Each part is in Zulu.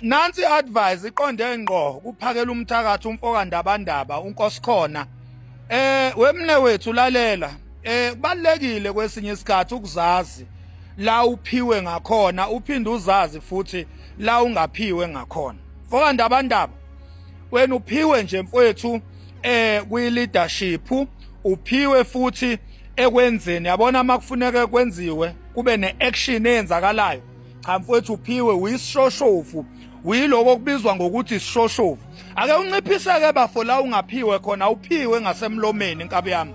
Nansi advice iqonde ngqo kuphakela umthakathi umfokandabandaba uNkosikhona. Wemne wethu lalela. Kubalekile kwesinye isikhathi ukuzazi la uphiwe ngakhona uphinde uzazi futhi la ungaphiwe ngakhona. Mfokandabandaba wena uphiwe nje mfowethu kwi leadership, uphiwe futhi ekwenzeni yabona makufuneka kwenziwe kube neaction eyenzakalayo. Cha mfowethu uphiwe uyisishoshovu, uyiloko kubizwa ngokuthi isishoshovu. Ake unciphise-ke bafo la ungaphiwe khona, uphiwe ngasemlomeni inkabi yami.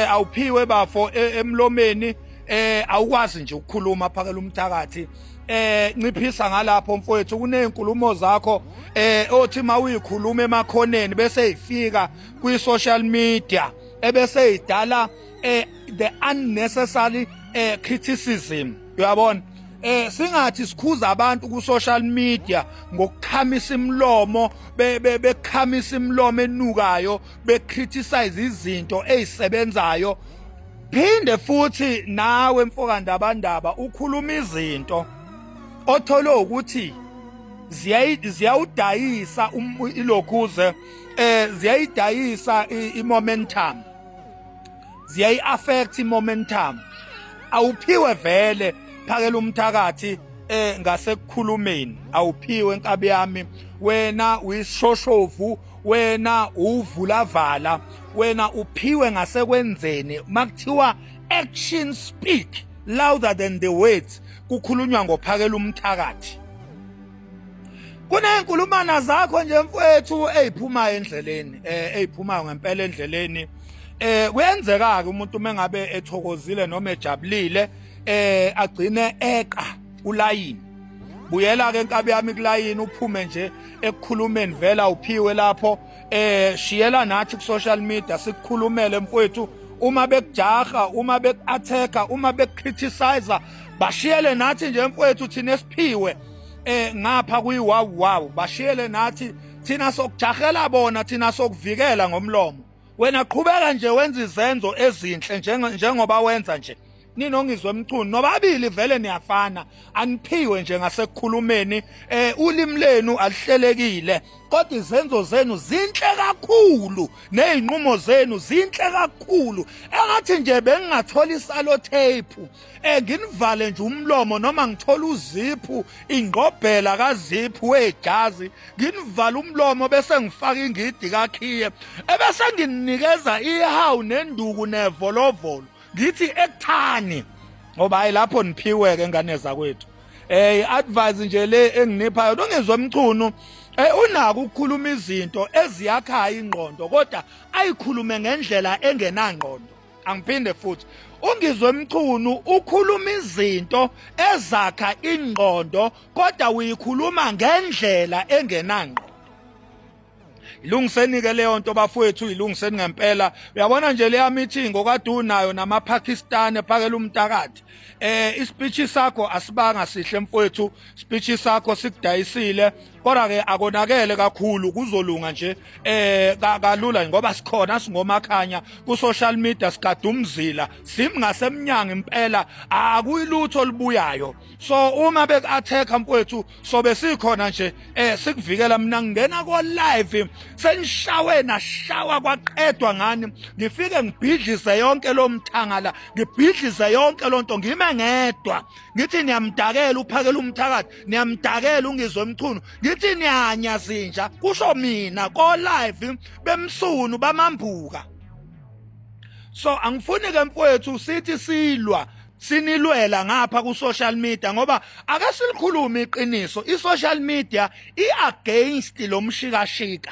Awuphiwe bafo emlomeni, awukwazi nje ukukhuluma phakela umthakathi. Nciphisa ngalapho mfowethu, kunezinkulumo zakho othi mawuyikhuluma emakhoneni bese ifika kwi social media ebese idala the unnecessary criticism. Uyabona? Singathi sikhuza abantu ku social media ngokukhamisa imlomo, bekhamisa imlomo enukayo, becriticize izinto ezisebenzayo. Phinde futhi nawe mfokandabandaba ukhuluma izinto othole ukuthi ziyawudayisa ilokhuze, ziyayidayisa i-momentum, ziyayi-affect i-momentum. Awuphiwe vele phakela umthakathi ngasekukhulumeni, awuphiwe nkabi yami. Wena uyisishoshovu, wena uvulavala, wena uphiwe ngasekwenzeni. Makuthiwa action speak louder than the words, kukhulunywa ngophakela umthakathi. Kunenkulumana zakho nje mfowethu eziphumayo endleleni, eziphumayo ngempela endleleni. Kuyenzeka-ke umuntu mengabe ethokozile noma ejabulile agcine eqa ulayini. Buyela-ke nkabi yami kulayini, uphume nje ekukhulumeni vela uphiwe lapho. Shiyela nathi ku social media sikukhulumele mfowethu. Uma bekujaha, uma beku-attack-a, uma beku-criticize, bashiyele nathi nje mfowethu thina esiphiwe ngapha kuyiwawu. Bashiyele nathi thina sokujahela bona, thina sokuvikela ngomlomo. Wena qhubeka nje wenza izenzo ezinhle njengoba wenza nje. Ninongizwe emchunu nobabili vele niyafana, aniphiwe nje ngasekukhulumeni. Ulimi lenu alihlelekile kodwa izenzo zenu zinhle kakhulu, nezinqumo zenu zinhle kakhulu. Engathi nje bengingathola isalo tape nginivale nje umlomo, noma ngithola uziphu ingqobhela kaziphu wejazi, nginivale umlomo bese ngifaka ingidi kakhiye, ebese nginikeza ihawu nenduku nevolovolo ngithi ekuthani, ngoba hayi lapho niphiwe-ke ngane zakwethu. I-advice nje le enginiphayo, ungizwe emchunu, unako ukukhuluma izinto eziyakhayo ingqondo kodwa ayikhulume ngendlela engenangqondo. Angiphinde futhi ungizwe emchunu, ukhuluma izinto ezakha ingqondo kodwa uyikhuluma ngendlela engenangqondo. Ilungiseni-ke leyo nto bafowethu, ilungiseni ngempela. Uyabona nje leya meeting okade unayo namaPakistan phakela umthakathi. Ispeech sakho asibanga sihle mfowethu, speech sakho sikudayisile, kodwa ke akonakele kakhulu, kuzolunga nje kalula ngoba sikhona singomakhanya ku social media, sigada umzila simi ngasemnyango impela, akuyilutho olubuyayo. So uma beku-attack mfowethu sobe sikhona nje sikuvikela. Mina ngingena ko live senishawe nashawa kwaqedwa ngani, ngifike ngibhidlise yonke lo mthangala, ngibhidlise yonke lonto ngime ngedwa, ngithi niyamdakela uphakela umthakathi, niyamdakela ungizwe emchunu, ngithi niyanyazinja, kusho mina ko live bemsunu bamambuka. So angifuni ke mfowethu sithi silwa sinilwela ngapha ku social media, ngoba ake silikhulume iqiniso, i social media i-against lo mshikashika.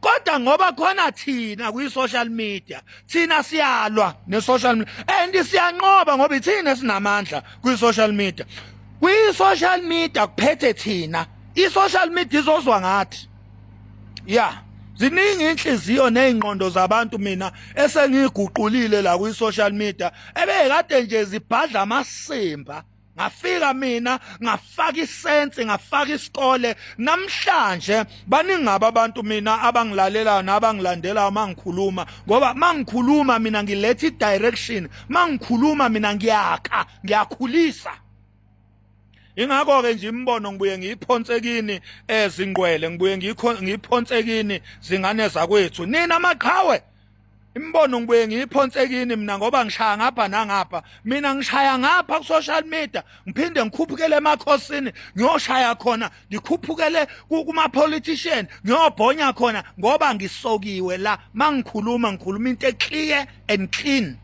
Kodwa ngoba khona thina kwi social media, thina siyalwa ne social media and siyanqoba ngoba ithina sinamandla kwi social media. Kwi social media kuphethe thina, i social media izozwa ngathi. Yeah, ziningi inhliziyo nezingqondo zabantu mina esengiguqulile la kwi social media, ebekade nje zibhadla amasimba. Ngafika mina ngafaka isense, ngafaka isikole. Namhlanje baningi abantu mina abangilalelayo nabangilandelayo mangikhuluma, ngoba mangikhuluma mina ngiletha i-direction, mangikhuluma mina ngiyakha, ngiyakhulisa. ingakho ke nje imbono ngibuye ngiyiphonse kini ezingqwele ngibuye ngiyiphonse kini zingane zakwethu nina amaqhawe imbono ngibuye ngiyiphonse kini mina ngoba ngishaya ngapha nangapha mina ngishaya ngapha ku social media ngiphinde ngikhuphukele emakhosini ngiyoshaya khona ngikhuphukele kuma politician ngiyobhonya khona ngoba ngisokiwe la mangikhuluma into eclear and clean.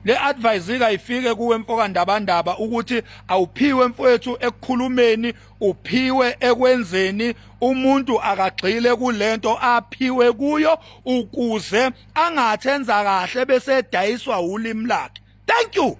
Le advice ikayifike kuwe mfokandabandaba ukuthi awuphiwe mfowethu ekukhulumeni uphiwe ekwenzeni umuntu akagxile kulento aphiwe kuyo ukuze angathenza kahle bese edayiswa ulimi lakhe. Thank you.